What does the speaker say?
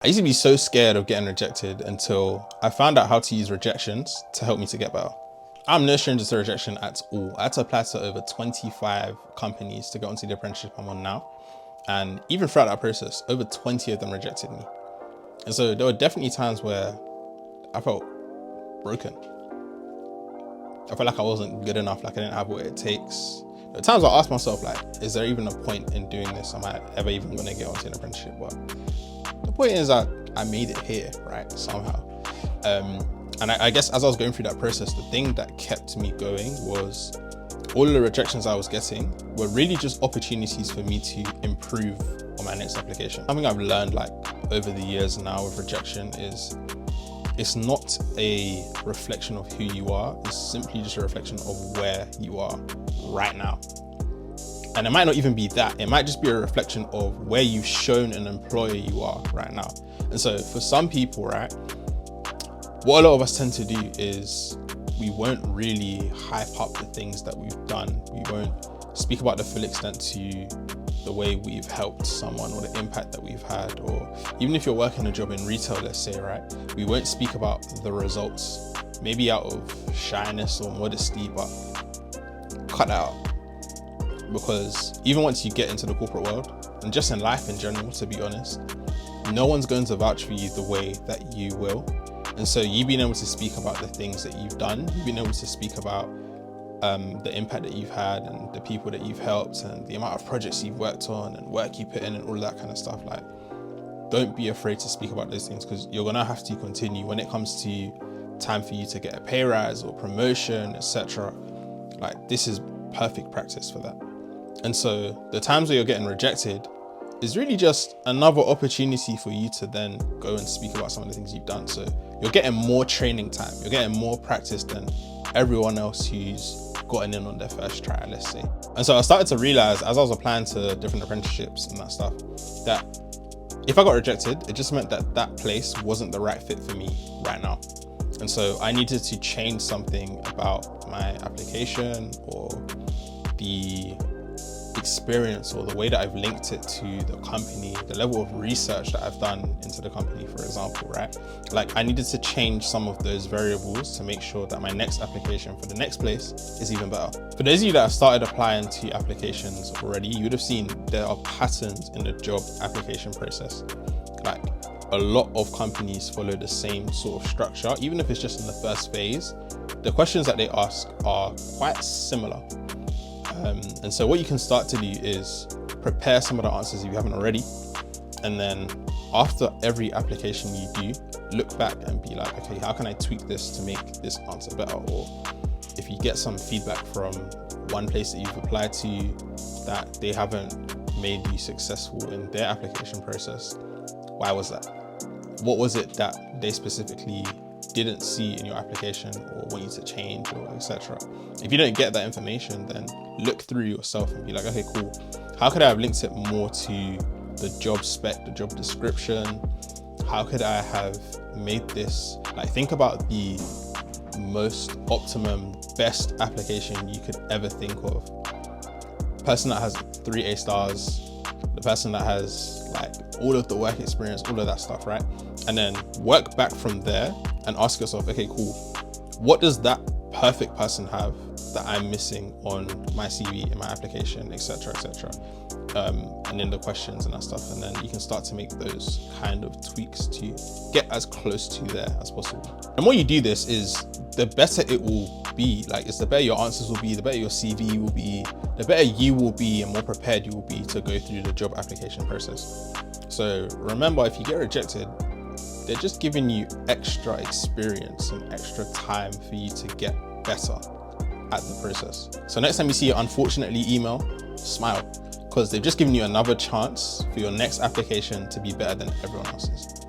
I used to be so scared of getting rejected until I found out how to use rejections to help me to get better. I'm no stranger to rejection at all. I had to apply to over 25 companies to get onto the apprenticeship I'm on now. And even throughout that process, over 20 of them rejected me. And so there were definitely times where I felt broken. I felt like I wasn't good enough, like I didn't have what it takes. There were times I asked myself, like, is there even a point in doing this? Am I ever even gonna get onto an apprenticeship? But the point is that I made it here, right, somehow. And I guess as I was going through that process, the thing that kept me going was all of the rejections I was getting were really just opportunities for me to improve on my next application. Something I've learned like over the years now with rejection is it's not a reflection of who you are, it's simply just a reflection of where you are right now. And it might not even be that, it might just be a reflection of where you've shown an employer you are right now. And so for some people, right, what a lot of us tend to do is we won't really hype up the things that we've done. We won't speak about the full extent to the way we've helped someone or the impact that we've had. Or even if you're working a job in retail, let's say, right, we won't speak about the results, maybe out of shyness or modesty, but cut that out. Because even once you get into the corporate world, and just in life in general, to be honest, no one's going to vouch for you the way that you will. And so you being able to speak about the things that you've done, you've been able to speak about the impact that you've had and the people that you've helped and the amount of projects you've worked on and work you put in and all of that kind of stuff. Like, don't be afraid to speak about those things, because you're gonna have to continue when it comes to time for you to get a pay rise or promotion, etc. Like, this is perfect practice for that. And so the times where you're getting rejected is really just another opportunity for you to then go and speak about some of the things you've done. So you're getting more training time, you're getting more practice than everyone else who's gotten in on their first try, let's say. And so I started to realize as I was applying to different apprenticeships and that stuff, that if I got rejected, it just meant that that place wasn't the right fit for me right now. And so I needed to change something about my application or the experience or the way that I've linked it to the company, the level of research that I've done into the company, for example, right? Like, I needed to change some of those variables to make sure that my next application for the next place is even better. For those of you that have started applying to applications already, you would have seen there are patterns in the job application process. Like, a lot of companies follow the same sort of structure, even if it's just in the first phase. The questions that they ask are quite similar. And so what you can start to do is prepare some of the answers if you haven't already. And then after every application you do, look back and be like, okay, how can I tweak this to make this answer better? Or if you get some feedback from one place that you've applied to that they haven't made you successful in their application process, why was that? What was it that they specifically didn't see in your application or want you to change, or etc. If you don't get that information, then look through yourself and be like, okay, cool. How could I have linked it more to the job spec, the job description? How could I have made this, like, think about the most optimum, best application you could ever think of. The person that has 3 A stars, the person that has like all of the work experience, all of that stuff, right? And then work back from there and ask yourself, okay, cool. What does that perfect person have that I'm missing on my CV, in my application, etc., etc. And in the questions and that stuff. And then you can start to make those kind of tweaks to get as close to there as possible. The more you do this is the better it will be. Like, it's the better your answers will be, the better your CV will be, the better you will be, and more prepared you will be to go through the job application process. So remember, if you get rejected, they're just giving you extra experience and extra time for you to get better at the process. So next time you see your unfortunately email, smile, because they've just given you another chance for your next application to be better than everyone else's.